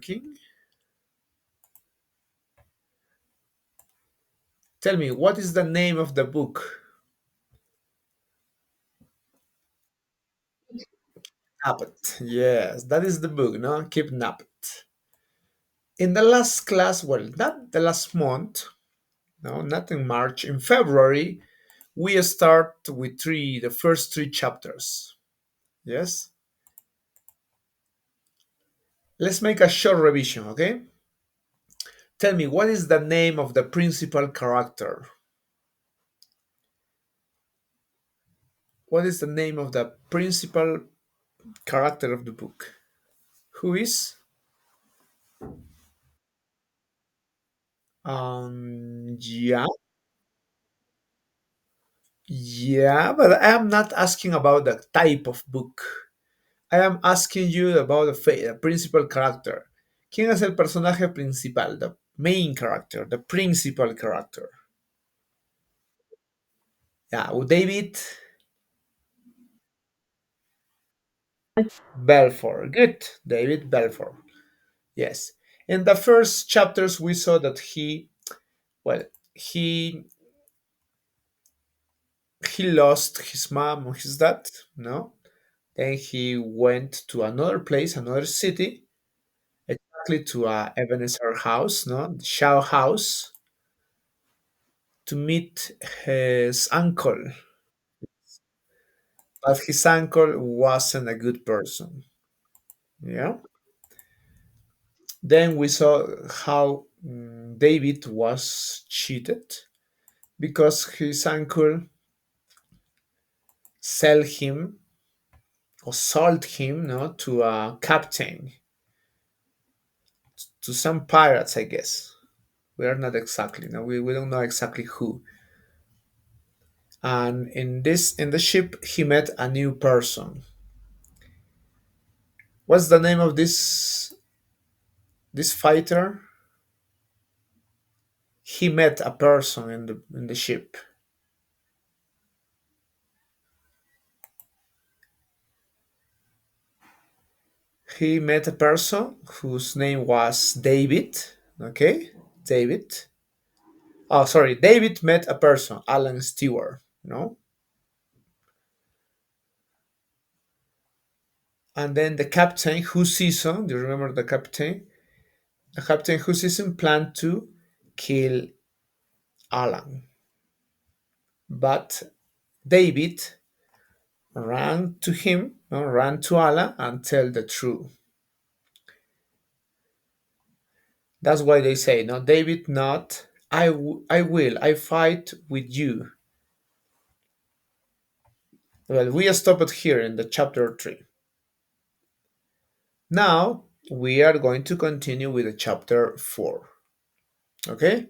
King. Tell me, what is the name of the book? Kidnapped. Yes, that is the book, no? Kidnapped. In the last class, well, not the last month, no, not in March, in February, we start with the first three chapters. Yes? Let's make a short revision, okay? Tell me, what is the name of the principal character? What is the name of the principal character of the book? Who is? Yeah, yeah, but I am not asking about the type of book. I am asking you about the principal character. ¿Quién es el personaje principal? The main character, the principal character. Yeah, David Belfort. Good, David Belfort. Yes. In the first chapters, we saw that well, he he lost his mom and his dad. No, then he went to another place, another city, exactly to Ebenezer house, no, Shaw house, to meet his uncle. But his uncle wasn't a good person. Yeah. Then we saw how David was cheated because his uncle sell him or sold him, no, to a captain, to some pirates, I guess. We are not exactly, no, we don't know exactly who. And in the ship, he met a new person. What's the name of this fighter? He met a person in the ship. He met a person whose name was David. Okay, David. Oh, sorry, David met a person, Alan Stewart. No, and then the captain, whose season? Do you remember the captain? The captain whose season planned to kill Alan, but David ran to him, no, ran to Alan and tell the truth. That's why they say, no, David, not I will, I fight with you. Well, we stopped here in the chapter 3. Now we are going to continue with the chapter 4. Okay?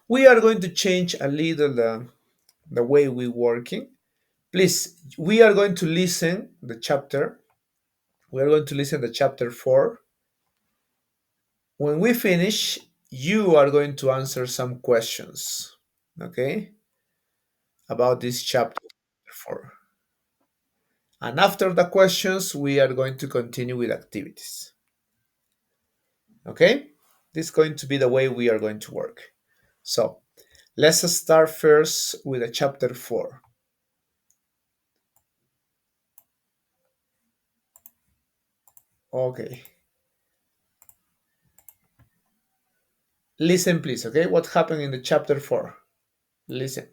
We are going to change a little the way we working. Please, we are going to listen the chapter. We are going to listen the chapter 4. When we finish, you are going to answer some questions. Okay? About this chapter 4. And after the questions, we are going to continue with activities. Okay? This is going to be the way we are going to work. So, let's start first with a chapter 4. Okay. Listen, please, okay? What happened in the chapter 4? Listen.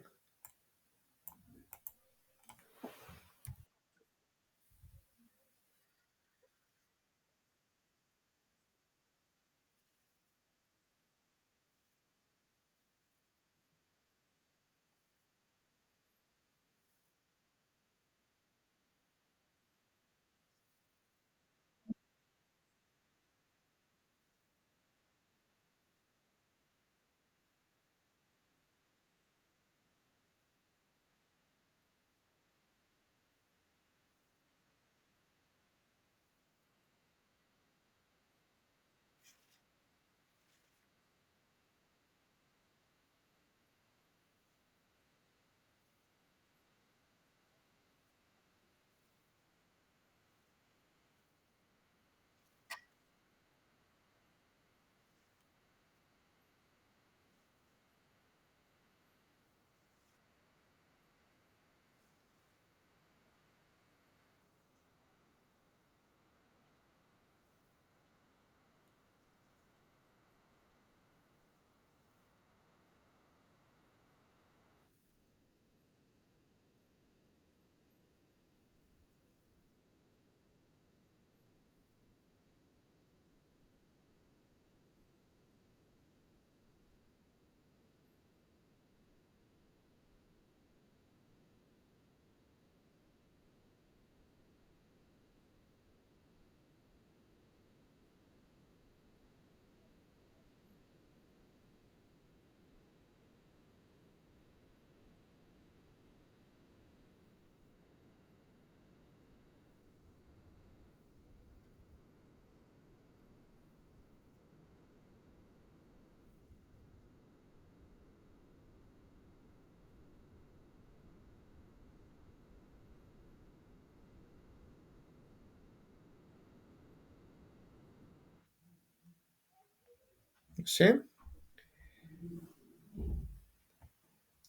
See?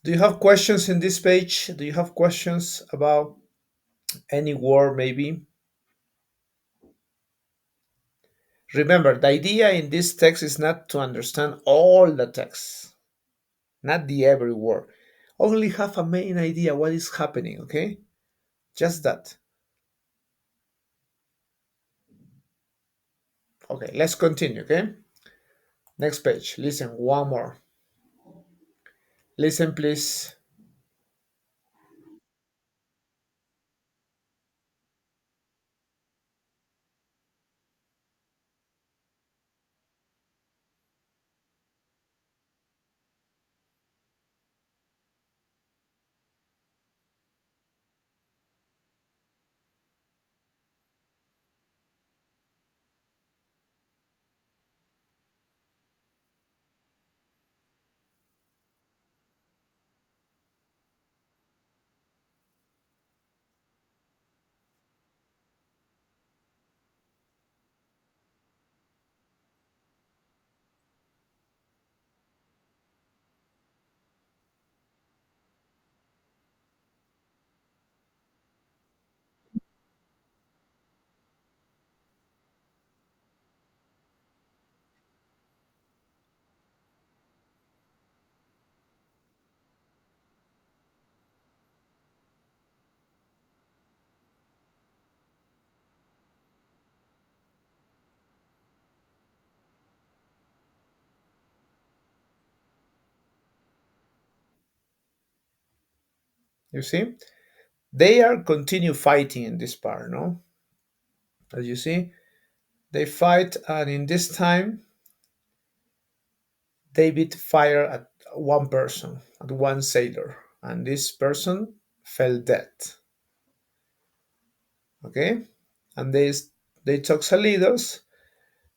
Do you have questions in this page? Do you have questions about any word maybe? Remember, the idea in this text is not to understand all the text, not the every word. Only have a main idea what is happening, okay? Just that. Okay, let's continue, okay? Next page. Listen, one more. Listen, please. You see? They are continue fighting in this part, no? As you see, they fight, and in this time, David fired at one person, at one sailor, and this person fell dead. Okay, and they talk to leaders,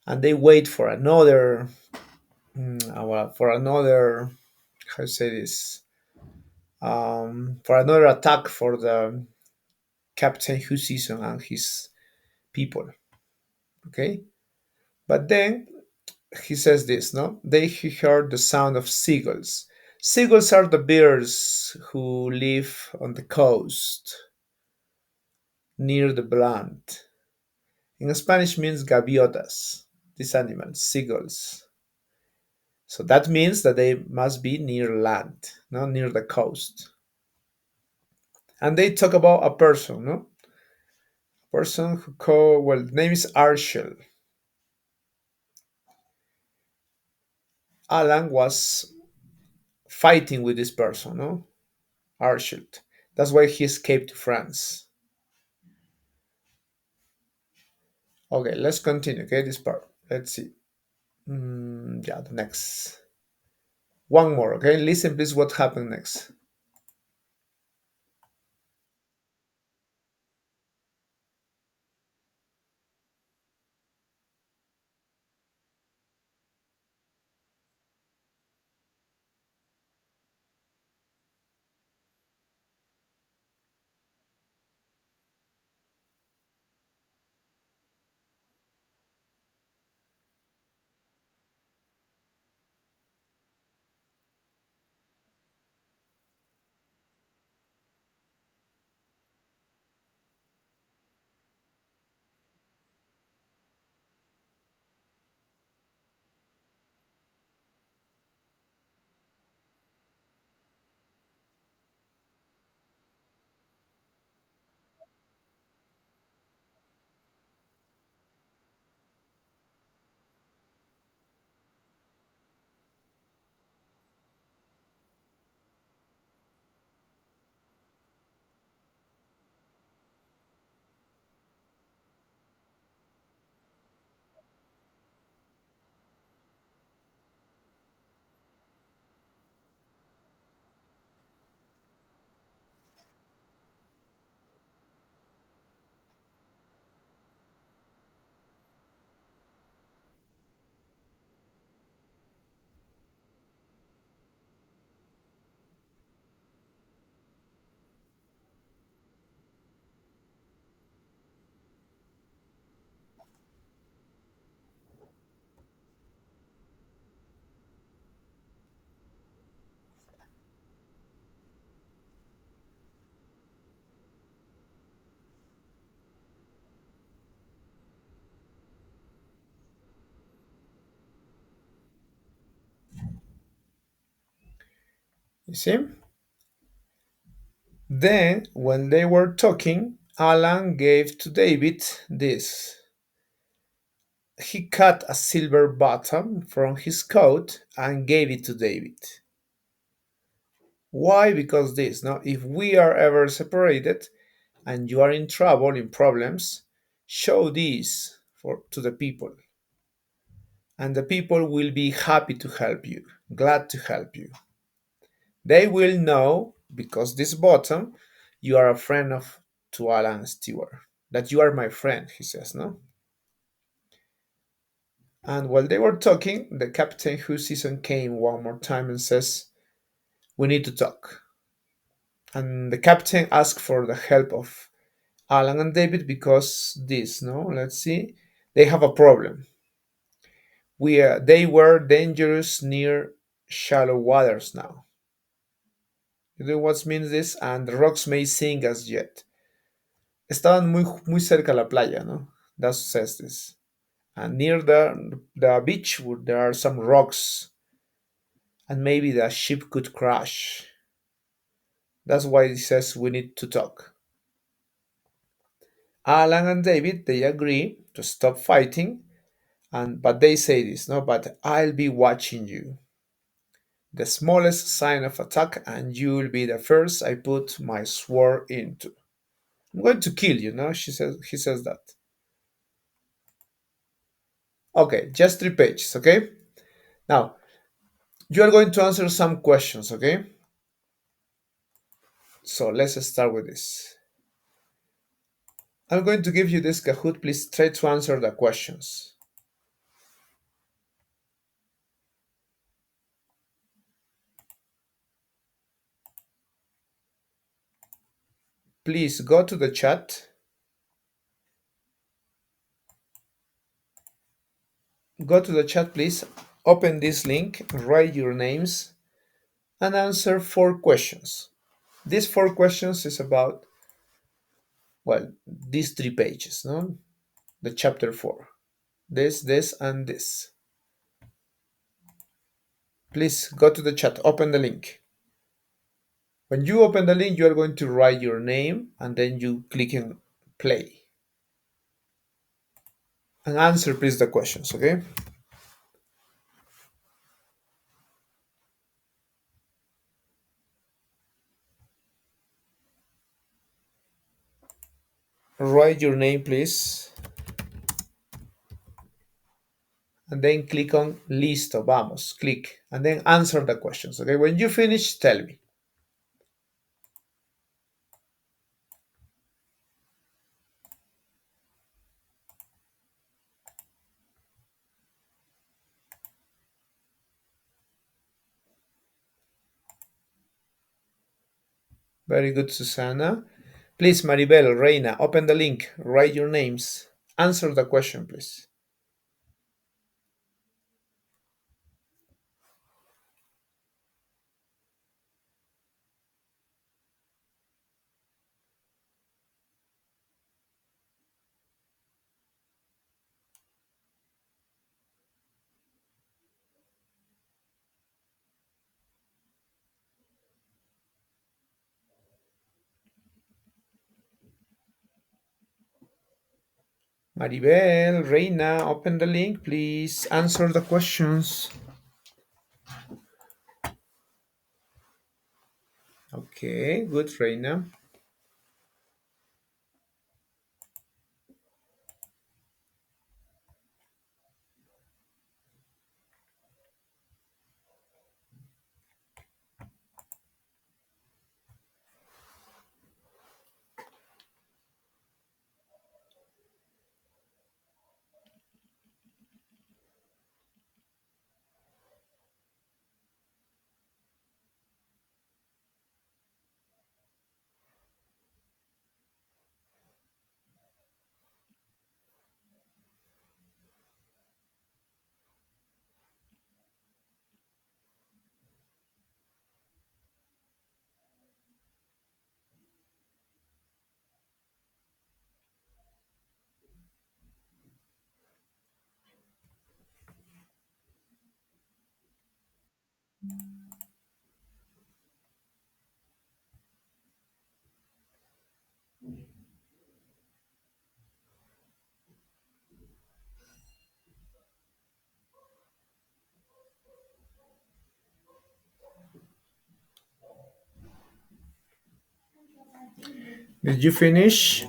and they wait for another, for another, how to say this, for another attack for the Captain Husison and his people. Okay, but then he says this, no? He heard the sound of seagulls. Seagulls are the birds who live on the coast near the land. In Spanish means gaviotas, these animals, seagulls. So that means that they must be near land, not near the coast. And they talk about a person, no? A person who called, well, the name is Arshel. Alan was fighting with this person, no? Arshel. That's why he escaped to France. Okay, let's continue. Okay, this part. Let's see. Yeah, the next. One more. Okay, listen, please. What happened next? You see? Then, when they were talking, Alan gave to David this. He cut a silver button from his coat and gave it to David. Why? Because this, no? If we are ever separated and you are in trouble, in problems, show this to the people. And the people will be happy to help you, glad to help you. They will know, because this button, you are a friend of to Alan Stewart. That you are my friend, he says, no? And while they were talking, the captain whose season came one more time and says, we need to talk. And the captain asked for the help of Alan and David because this, no? Let's see. They have a problem. They were dangerous near shallow waters now. You know what means this? And the rocks may sink as yet. Estaban muy cerca a la playa, no? That says this. And near the beach, there are some rocks, and maybe the ship could crash. That's why it says we need to talk. Alan and David they agree to stop fighting, and but they say this, no, but I'll be watching you. The smallest sign of attack, and you'll be the first I put my sword into. I'm going to kill you, no? He says that. Okay, just 3 pages, okay? Now you are going to answer some questions, okay? So let's start with this. I'm going to give you this Kahoot. Please try to answer the questions. Please go to the chat. Go to the chat, please. Open this link, write your names, and answer 4 questions. These 4 questions is about, well, these 3 pages, no? The chapter 4. This, and this. Please go to the chat, open the link. When you open the link, you are going to write your name and then you click in play. And answer, please, the questions, okay? Write your name, please. And then click on Listo, vamos, click. And then answer the questions, okay? When you finish, tell me. Very good, Susana. Please, Maribel, Reina, open the link, write your names. Answer the question, please. Maribel, Reina, open the link, please. Answer the questions. Okay, good, Reina. Did you finish?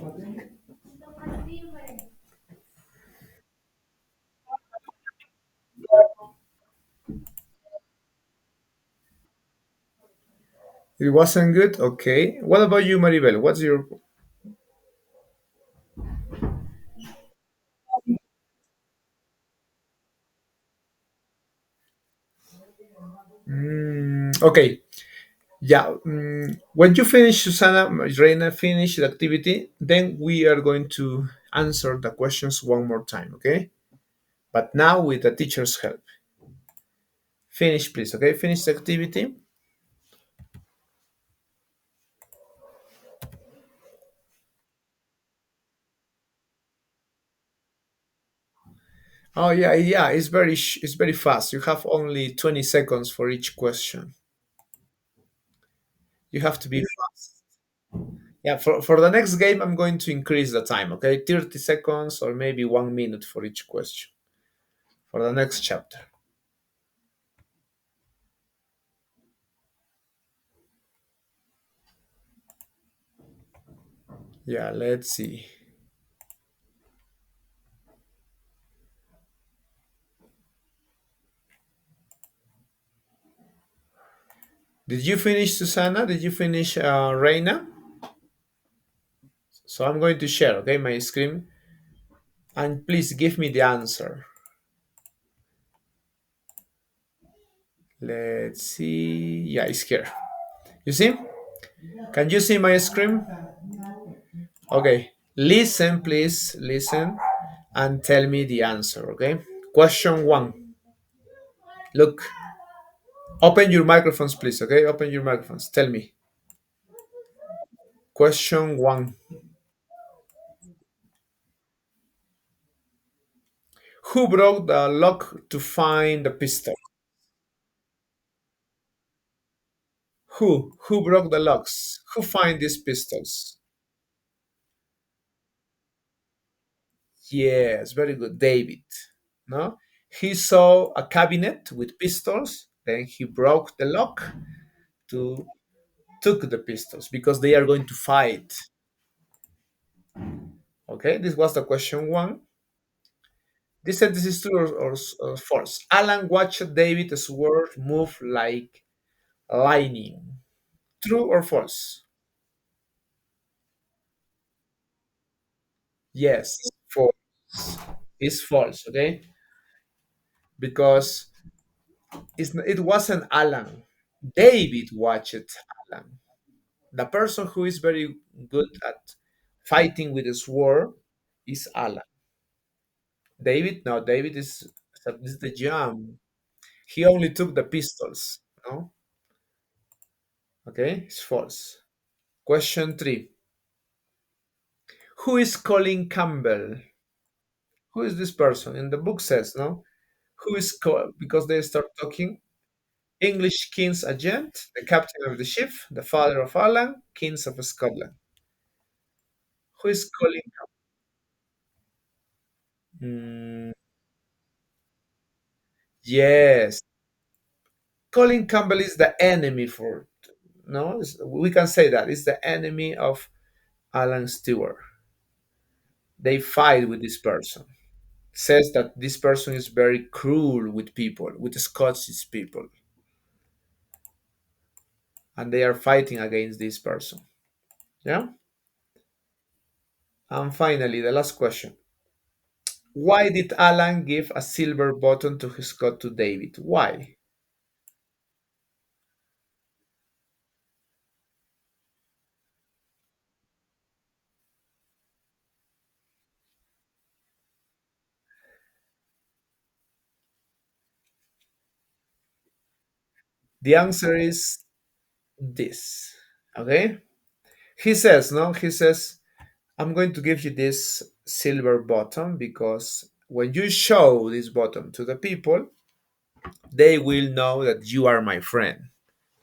It wasn't good? Okay. What about you, Maribel? What's your. Okay. Yeah. When you finish, Susana, Reina, finish the activity, then we are going to answer the questions one more time, okay? But now with the teacher's help. Finish, please, okay? Finish the activity. Oh yeah, yeah. It's very fast. You have only 20 seconds for each question. You have to be fast. Yeah. For the next game, I'm going to increase the time. Okay, 30 seconds or maybe 1 minute for each question. For the next chapter. Yeah. Let's see. Did you finish, Susana? Did you finish, Reina? So I'm going to share. Okay, my screen, and please give me the answer. Let's see. Yeah, it's here. You see? Can you see my screen? Okay. Listen, please. Listen and tell me the answer. Okay. Question one. Look, open your microphones, please. Okay. Open your microphones. Tell me. Question one. Who broke the lock to find the pistol? Who? Who broke the locks? Who find these pistols? Yes, very good. David. No? He saw a cabinet with pistols, then he broke the lock to took the pistols because they are going to fight. Okay, this was the question one. This sentence is true or false. Alan watched David's sword move like lightning. True or false? Yes, false. It's false, okay? Because it wasn't Alan. David watched Alan. The person who is very good at fighting with a sword is Alan. David, no, David is the jam. He only took the pistols. No, okay, it's false. Question three: who is Colin Campbell? Who is this person? In the book says no. Who is because they start talking. English king's agent, the captain of the ship, the father of Alan, kings of Scotland. Who is Colin Campbell? Yes, Colin Campbell is the enemy for no. We can say that it's the enemy of Alan Stewart. They fight with this person. Says that this person is very cruel with people, with the Scottish people, and they are fighting against this person. Yeah. And finally, the last question: why did Alan give a silver button to his coat to David? Why? The answer is this. Okay. He says no. He says I'm going to give you this silver button because when you show this button to the people, they will know that you are my friend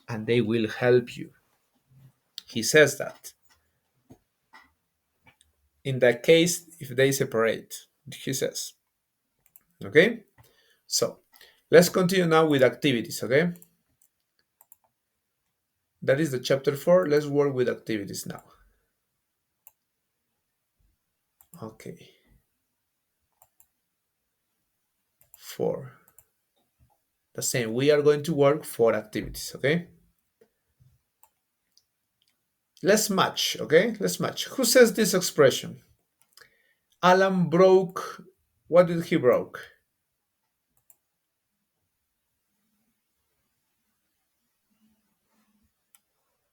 and they will help you. He says that. In that case, if they separate, he says. Okay? So let's continue now with activities. Okay? That is the chapter 4. Let's work with activities now. Okay, 4. The same. We are going to work 4 activities, okay? Let's match, okay? Let's match. Who says this expression? Alan broke. What did he broke?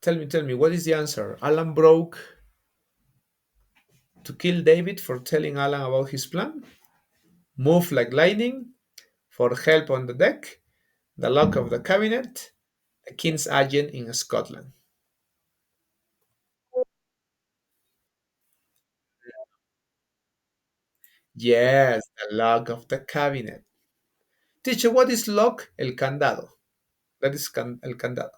Tell me, what is the answer? Alan broke to kill David for telling Alan about his plan? Move like lightning for help on the deck? The lock of the cabinet? The king's agent in Scotland? Yes, the lock of the cabinet. Teacher, what is lock? El candado. That is el candado.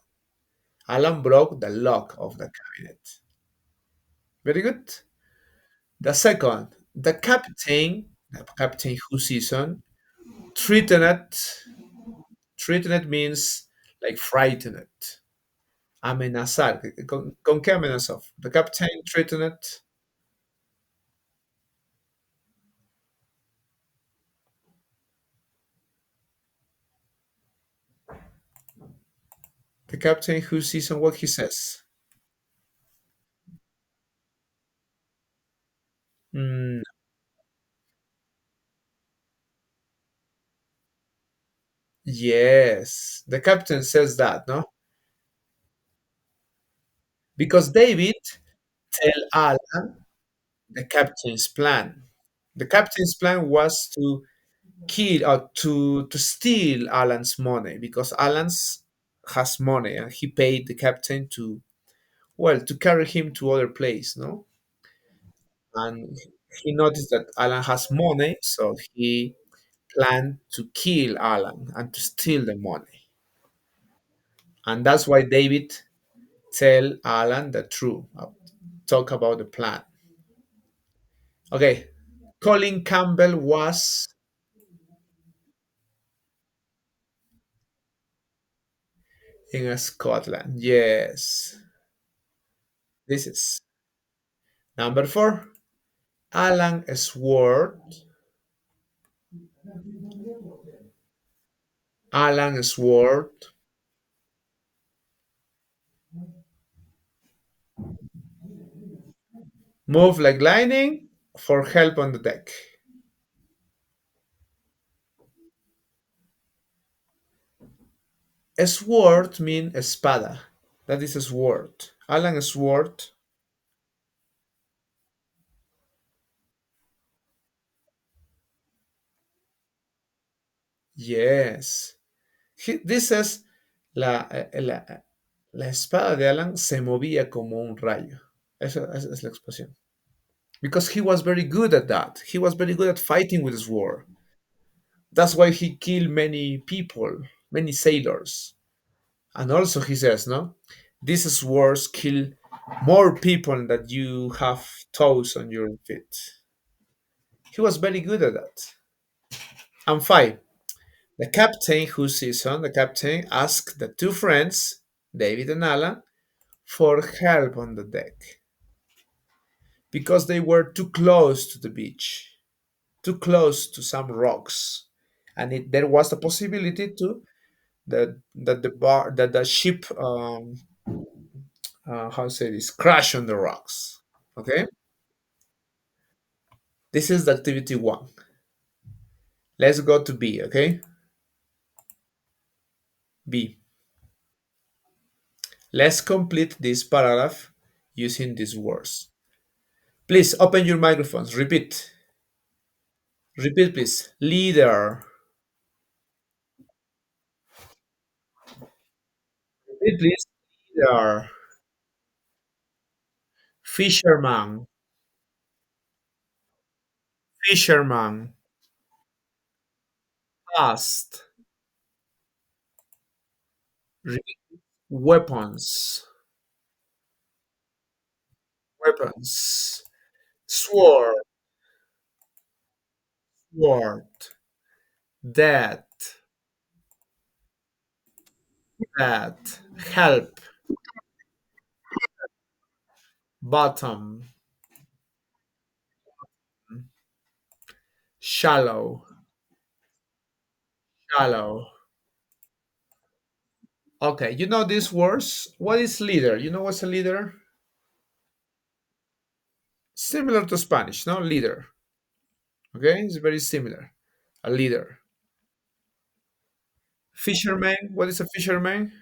Alan broke the lock of the cabinet. Very good. The second, the captain who season, threatened. Threatened means like frightened. Amenazar. ¿Con qué amenazó? The captain threatened. The captain who season what he says. Mm, yes, the captain says that, no? Because David tell Alan the captain's plan. The captain's plan was to kill or to steal Alan's money because Alan's has money and he paid the captain to well to carry him to other place, no? And he noticed that Alan has money, so he planned to kill Alan and to steal the money. And that's why David tell Alan the truth, talk about the plan. Okay, Colin Campbell was in Scotland. Yes, this is number 4. Alan Sword. Alan Sword. Move like lightning for help on the deck. A sword mean espada. That is a sword. Alan Sword. Yes. This says la espada de Alan se movía como un rayo. Esa es la expresión. Because he was very good at that. He was very good at fighting with his sword. That's why he killed many people, many sailors. And also he says, no, these swords kill more people than you have toes on your feet. He was very good at that. And 5, the captain who sees on the captain asked the 2 friends, David and Alan, for help on the deck because they were too close to the beach, too close to some rocks, and there was a possibility to that the ship how to say this crash on the rocks. Okay, this is the activity 1. Let's go to B. Okay, B. Let's complete this paragraph using these words. Please open your microphones. Repeat. Repeat, please. Leader. Repeat, please. Leader. Fisherman. Fisherman. Past. Weapons. Weapons. Sword. Sword. That. That. Help. Bottom. Shallow. Shallow. Okay, you know these words? What is leader? You know what's a leader? Similar to Spanish, no? Leader. Okay, it's very similar. A leader. Fisherman. What is a fisherman?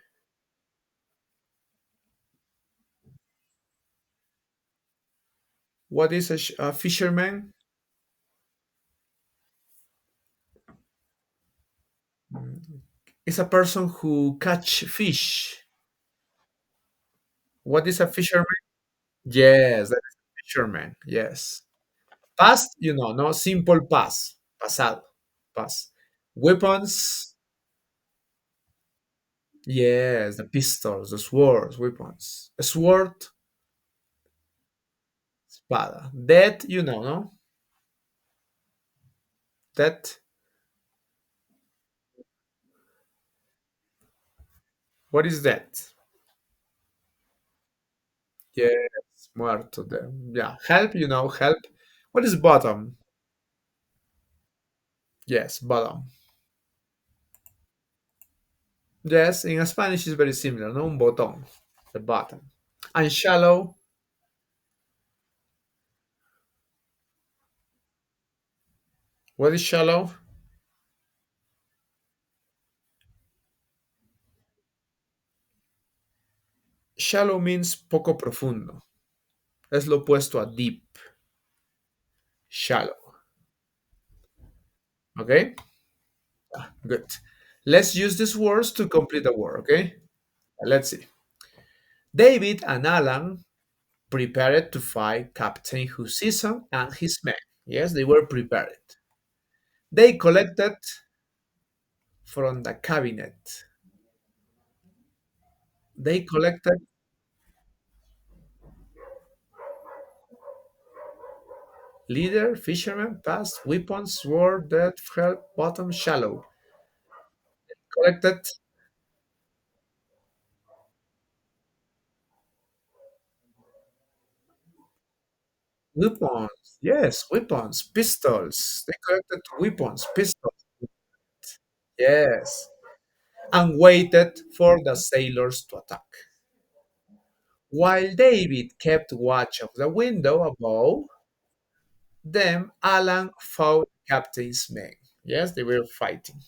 What is a fisherman? It's a person who catch fish. What is a fisherman? Yes, that is a fisherman. Yes. Past, no? Simple past. Pasado. Past. Weapons. Yes, the pistols, the swords, weapons. A sword, espada. Dead, no? Dead. What is that? Yes, muerto. Yeah, help, help. What is bottom? Yes, bottom. Yes, in Spanish is very similar, no? Un botón, the bottom. And shallow, what is shallow? Shallow means poco profundo. Es lo opuesto a deep, shallow. Okay? Good. Let's use these words to complete the word, okay? Let's see. David and Alan prepared to fight Captain Husison and his men. Yes, they were prepared. They collected from the cabinet. They collected leader, fisherman, past, weapons, sword, dead, help, bottom, shallow. Collected weapons. Yes, weapons, pistols. They collected weapons, pistols. Yes. And waited for the sailors to attack. While David kept watch of the window above them, Alan fought captain's men. Yes, they were fighting.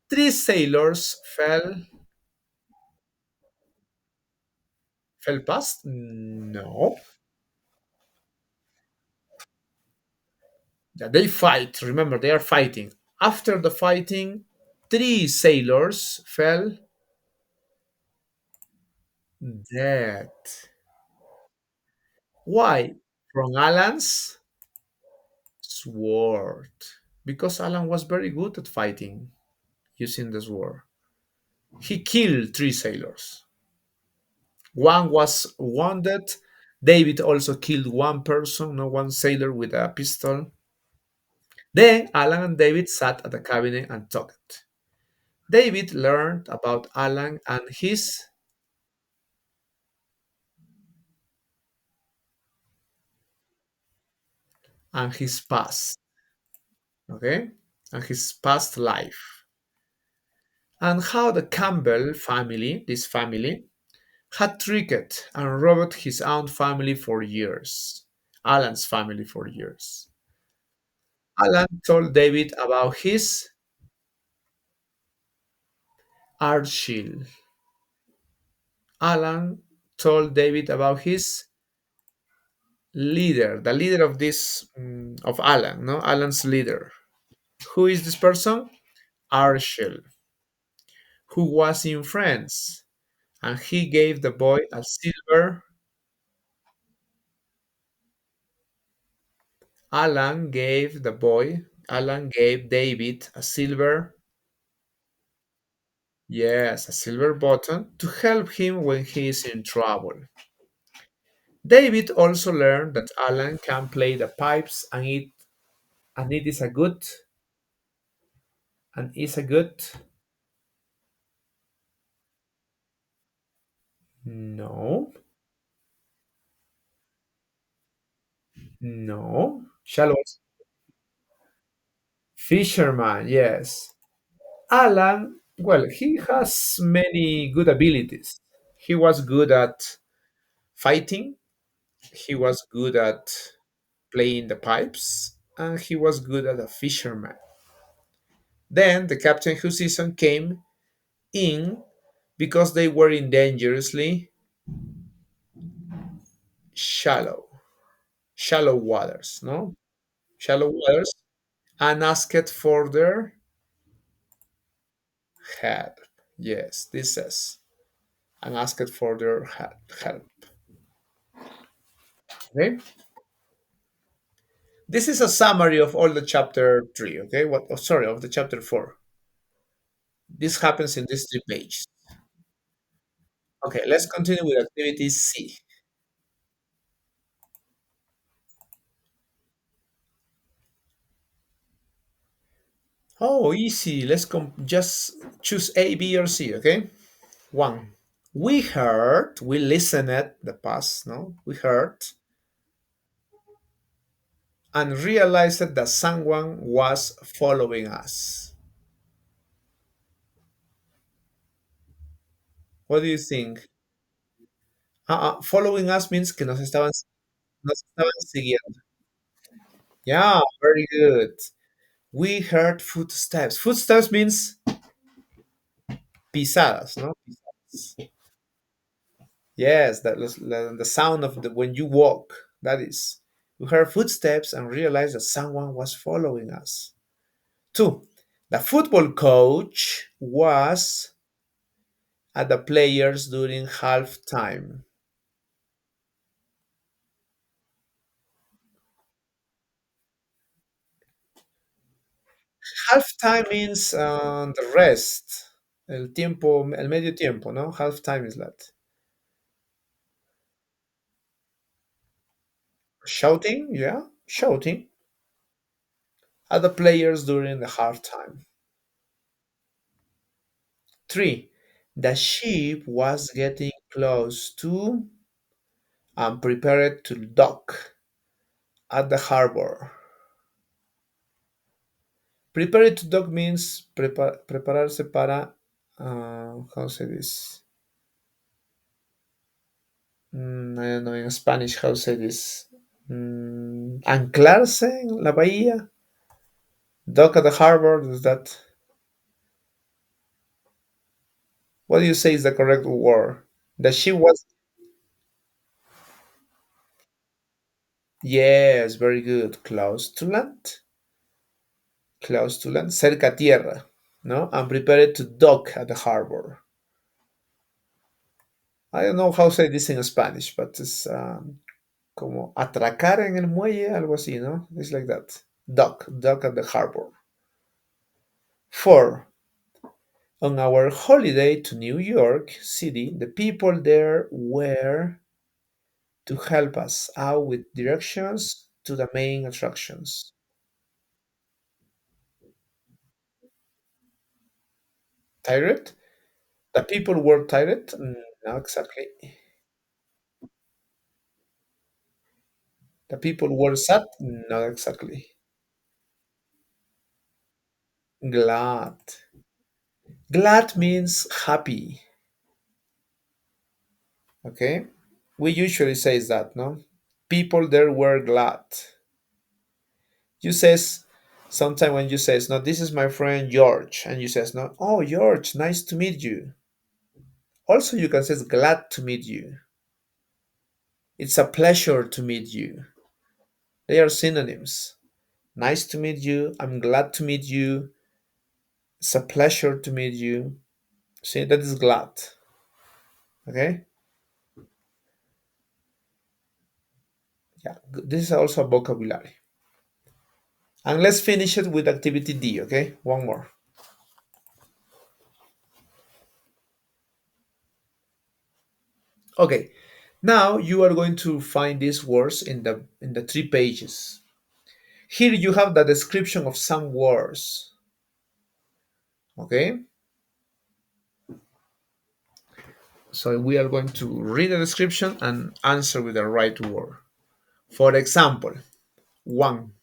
Three sailors fell past? No. Yeah, they fight. Remember, they are fighting. After the fighting, three sailors fell dead. Why? From Alan's sword. Because Alan was very good at fighting using the sword. He killed three sailors. One was wounded. David also killed one person, no one sailor with a pistol. Then Alan and David sat at the cabinet and talked. David learned about Alan and his past, okay, and his past life, and how the Campbell family, this family, had tricked and robbed his own family for years. Alan's family for years. Alan told David about his Archil. Alan told David about his leader, the leader of this of Alan, no, Alan's leader. Who is this person? Archel, who was in France, and he gave the boy a silver. Alan gave David a silver, yes, a silver button to help him when he is in trouble. David also learned that Alan can play the pipes and it is a good. No, no. Shallow. Fisherman, yes. Alan, well, he has many good abilities. He was good at fighting, he was good at playing the pipes, and he was good as a fisherman. Then the Captain Who season came in because they were in dangerously shallow, shallow waters, no? Shallow waters, and asked for their help. Yes, this says, and asked for their help. Okay? This is a summary of all the chapter 3, okay? What, oh, sorry, of the chapter 4. This happens in these 3 pages. Okay, let's continue with activity C. Oh, easy. Let's just choose A, B, or C, okay? One. We heard, we listened at the past, no? We heard and realized that someone was following us. What do you think? Following us means que nos estaban siguiendo. Yeah, very good. We heard footsteps. Footsteps means pisadas, no? Pisadas. Yes, the sound of the when you walk. That is. We heard footsteps and realized that someone was following us. Two, the football coach was at the players during halftime. Halftime means the rest. El tiempo, el medio tiempo, no? Halftime is that. Shouting, yeah, shouting at the players during the halftime. Three, the ship was getting close to and prepared to dock at the harbor. Prepared to dock means prepararse para, how say this? I don't know in Spanish how say this. Anclarse en la bahía. Dock at the harbor. Is that what do you say is the correct word? The ship was yes, very good. Close to land, cerca a tierra, no? And prepared to dock at the harbor. I don't know how to say this in Spanish, but it's como atracar en el muelle, algo así, ¿no? It's like that. Dock at the harbor. Four, on our holiday to New York City, the people there were to help us out with directions to the main attractions. Tired? The people were tired? Not exactly. The people were sad? Not exactly. Glad. Glad means happy. Okay? We usually say that, no? People there were glad. You says sometime when you says, no, this is my friend George, and you says, no, oh George, nice to meet you. Also, you can say glad to meet you. It's a pleasure to meet you. They are synonyms. Nice to meet you. I'm glad to meet you. It's a pleasure to meet you. See, that is glad. Okay? Yeah, this is also a vocabulary. And let's finish it with activity D, okay? One more. Okay. Now you are going to find these words in the 3 pages. Here you have the description of some words, okay? So we are going to read the description and answer with the right word. For example, one,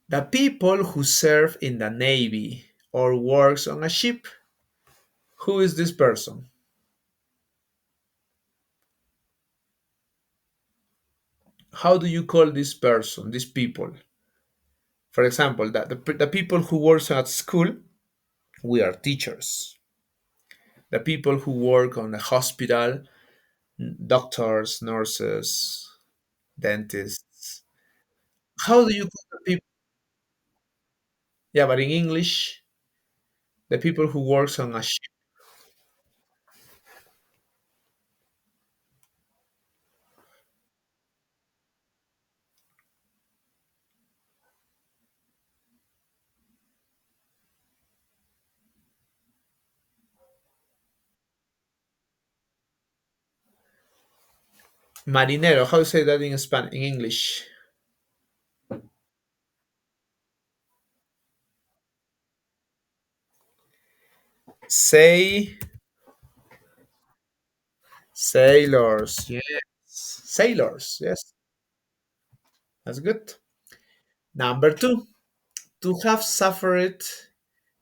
The people who serve in the navy or works on a ship. Who is this person? How do you call this person, these people? For example, the people who work at school, we are teachers. The people who work on a hospital, doctors, nurses, dentists. How do you call the people? Yeah, but in English, the people who works on a ship. Marinero. How do you say that in Spanish? In English? Say sailors. Yes, sailors. Yes, that's good. Number two, to have suffered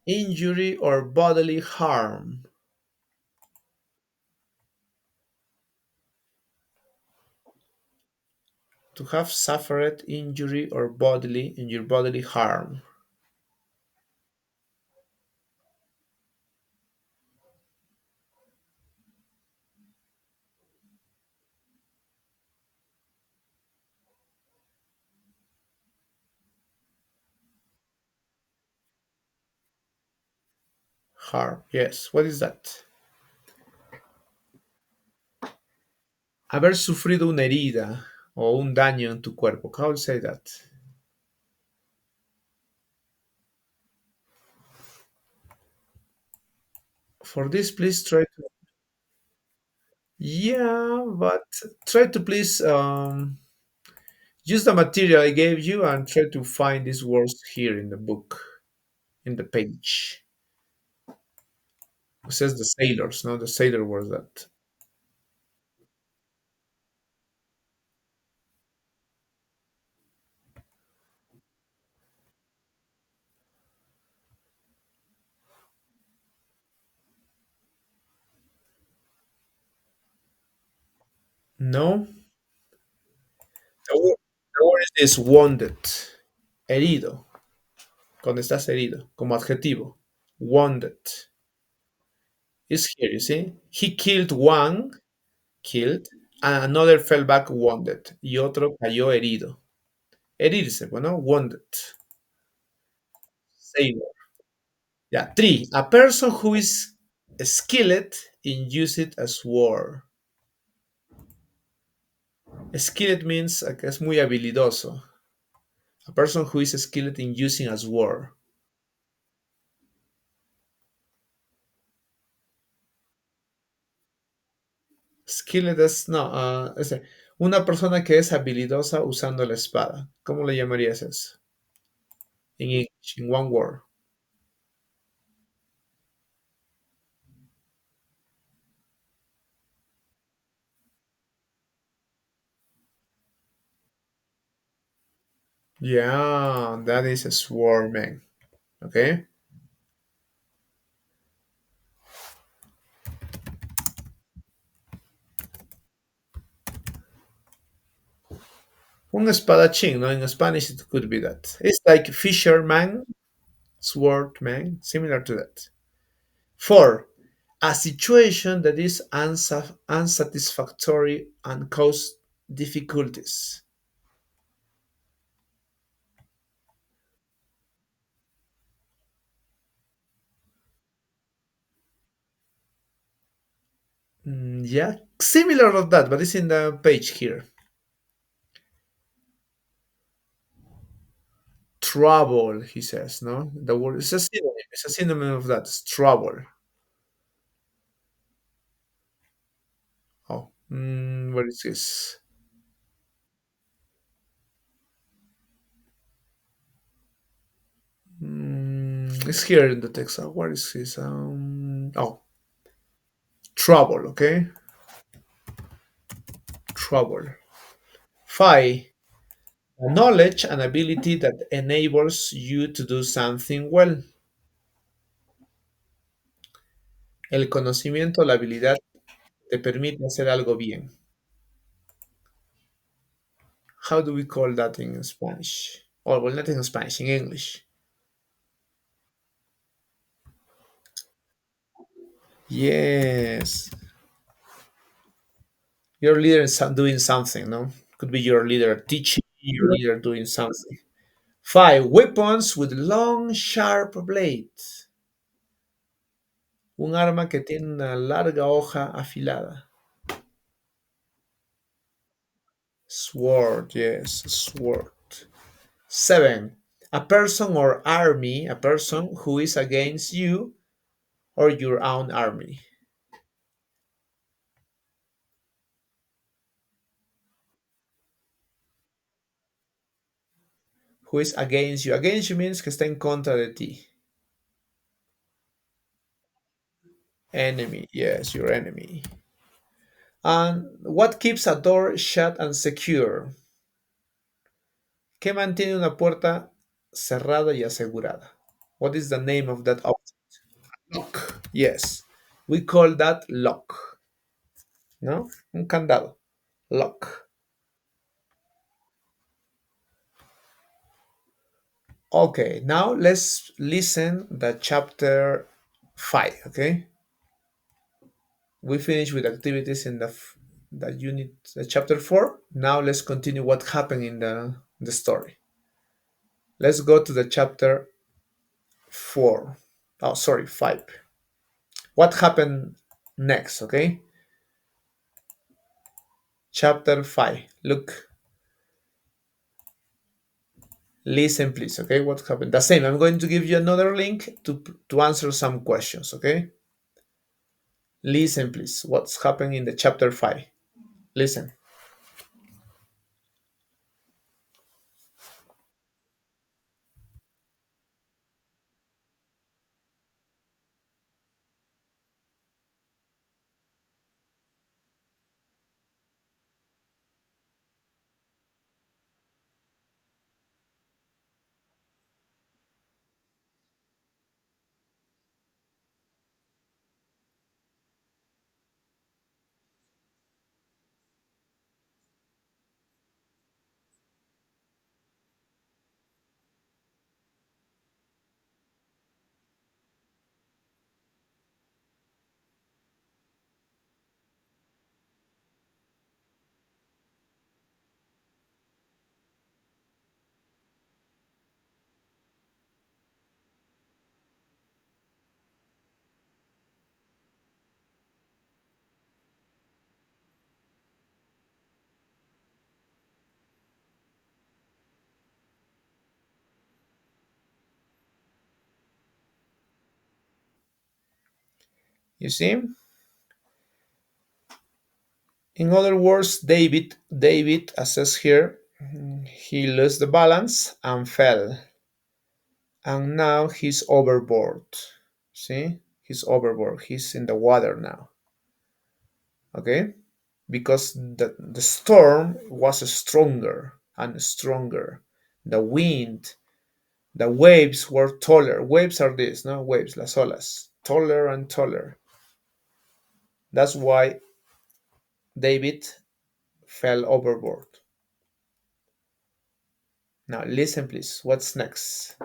injury or bodily harm. To have suffered injury or bodily harm. Harm. Yes. What is that? Haber sufrido una herida o un daño en tu cuerpo. How do you say that? For this, please try to. Yeah, but try to please use the material I gave you and try to find these words here in the book, in the page. It says the sailors, no? The sailor was that. No, the word is this wounded, herido, cuando estás herido, como adjetivo. Wounded. Is here, you see? He killed one, killed, and another fell back wounded. Y otro cayó herido. Herirse, bueno, wounded. Sailor. Yeah, three. A person who is skilled in use it as war. Skilled means que es muy habilidoso. A person who is skilled in using as war. Skilled es, no, una persona que es habilidosa usando la espada. ¿Cómo le llamarías eso? In English, in one word. Yeah, that is a swarming. Okay. Un espadachín, no? In Spanish, it could be that. It's like fisherman, swordman, similar to that. Four, a situation that is unsatisfactory and cause difficulties. Yeah, similar of that, but it's in the page here. Trouble, he says, no? The word is a synonym. It's a synonym of that. It's trouble. Oh, what is this? It's here in the text. What is this? Oh, trouble. Okay, trouble. Five. Knowledge and ability that enables you to do something well. El conocimiento, la habilidad te permite hacer algo bien. How do we call that in Spanish? Or well, not in Spanish, in English. Yes, your leader is doing something, no? Could be your leader teaching, your leader doing something. Five, weapons with long, sharp blades. Un arma que tiene una larga hoja afilada. Sword, yes, sword. Seven, a person or army, a person who is against you or your own army. Who is against you. Against you means que está en contra de ti. Enemy, yes, your enemy. And what keeps a door shut and secure? ¿Qué mantiene una puerta cerrada y asegurada? What is the name of that object? Lock. Yes. We call that lock. ¿No? Un candado. Lock. Okay, now let's listen the chapter 5, okay? We finished with activities in the unit, the chapter 4. Now let's continue what happened in the story. Let's go to the chapter 4. Oh, sorry, 5. What happened next, okay? Chapter 5. Look, listen please, okay? What happened? The same. I'm going to give you another link to answer some questions, okay? Listen please. What's happening in the chapter 5? Listen. You see? In other words, David, as says here, he lost the balance and fell. And now he's overboard. See? He's overboard. He's in the water now. Okay? Because the storm was stronger and stronger. The wind, the waves were taller. Waves are this, no? Waves, las olas. Taller and taller. That's why David fell overboard. Now listen, please. What's next?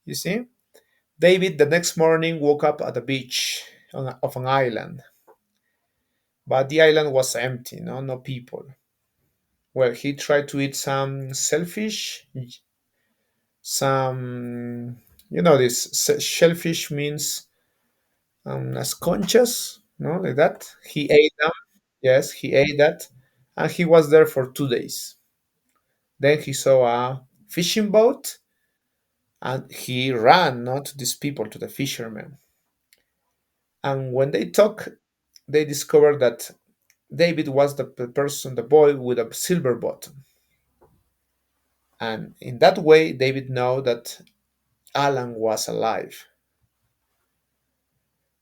You see? David the next morning woke up at the beach of an island, but the island was empty, no people. Well, he tried to eat some shellfish, some, this shellfish means as conchas, no, like that. He ate them. Yes, he ate that, and he was there for 2 days. Then he saw a fishing boat, and he ran, not to these people, to the fishermen. And when they talk, they discovered that David was the person, the boy with a silver bottom. And in that way, David know that Alan was alive,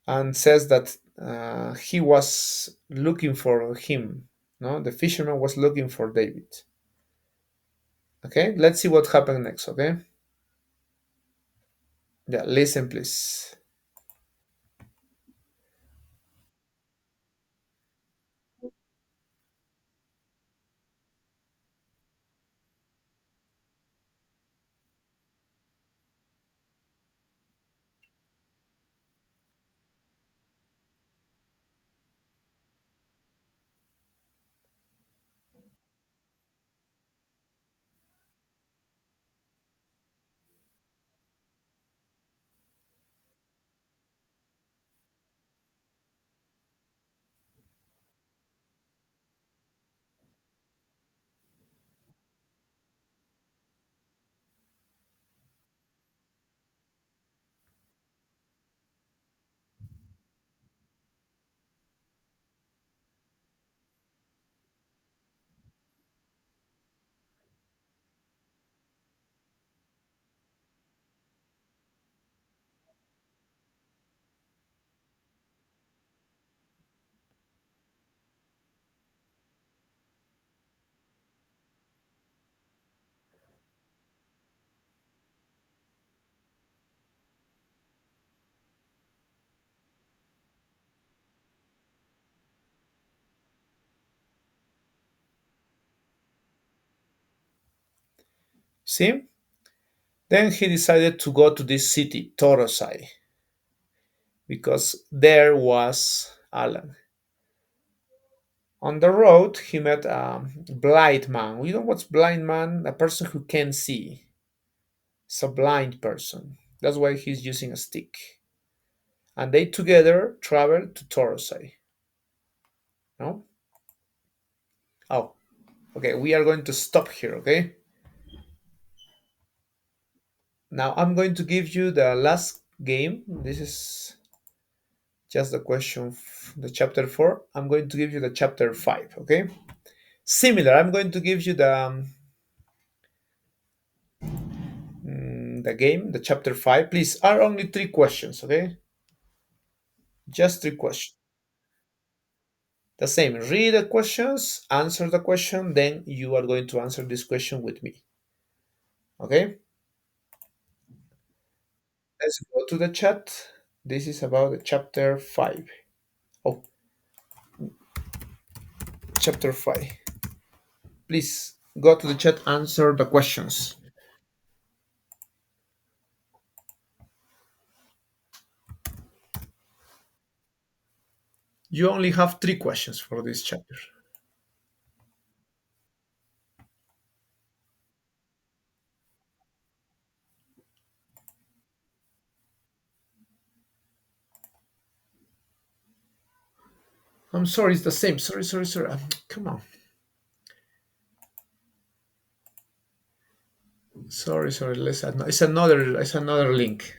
and says that he was looking for him. No, the fisherman was looking for David. Okay, let's see what happened next. Okay, yeah, listen, please. See, then he decided to go to this city, Torosai, because there was Alan. On the road, he met a blind man. You know what's blind man? A person who can see. It's a blind person. That's why he's using a stick. And they together traveled to Torosai. No? Oh, okay. We are going to stop here, okay? Now I'm going to give you the last game. This is just the question, the chapter 4. I'm going to give you the chapter 5, okay? Similar, I'm going to give you the game, the chapter 5. Please, are only 3 questions, okay? Just 3 questions. The same. Read the questions, answer the question, then you are going to answer this question with me. Okay? Let's go to the chat. This is about the chapter 5. Oh, chapter 5. Please go to the chat, answer the questions. You only have 3 questions for this chapter. I'm sorry, it's the same. Sorry, sorry, sorry. Come on. Sorry, sorry. Let's add. It's another link.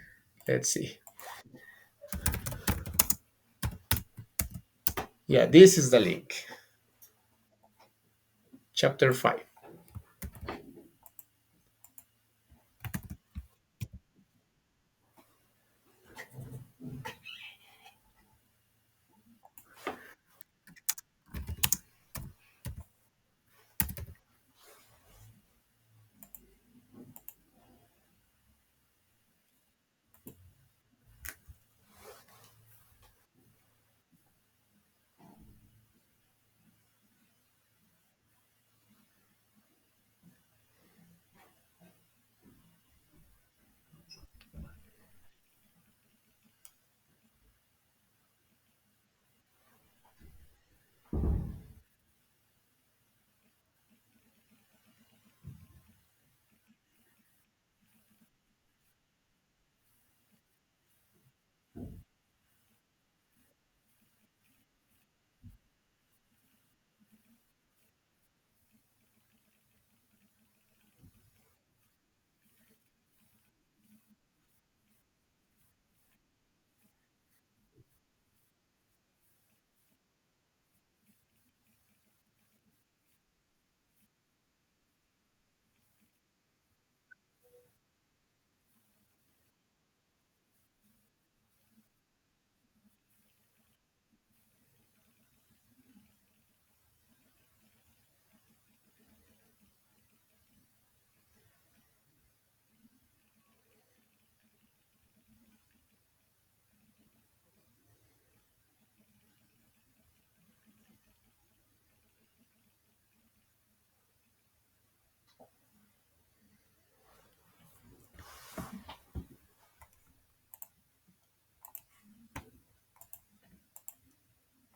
Let's see. Yeah, this is the link. Chapter 5.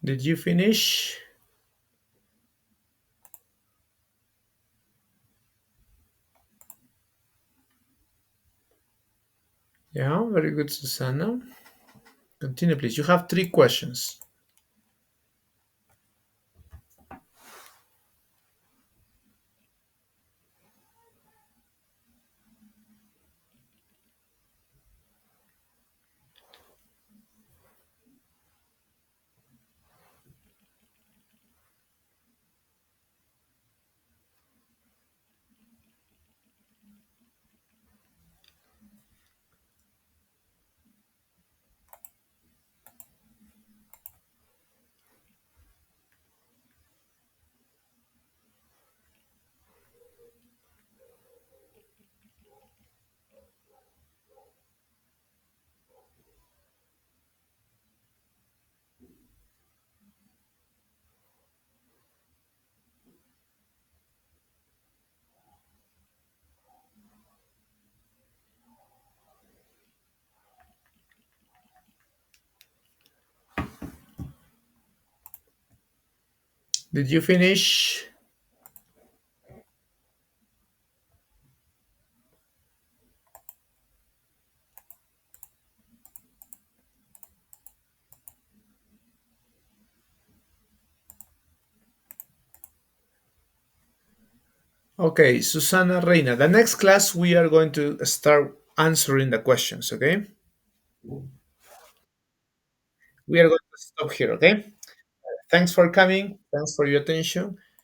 Did you finish? Yeah, very good, Susanna. Continue, please. You have three questions. Did you finish? Okay, Susana Reina. The next class we are going to start answering the questions, okay? We are going to stop here, okay? Thanks for coming. Thanks for your attention.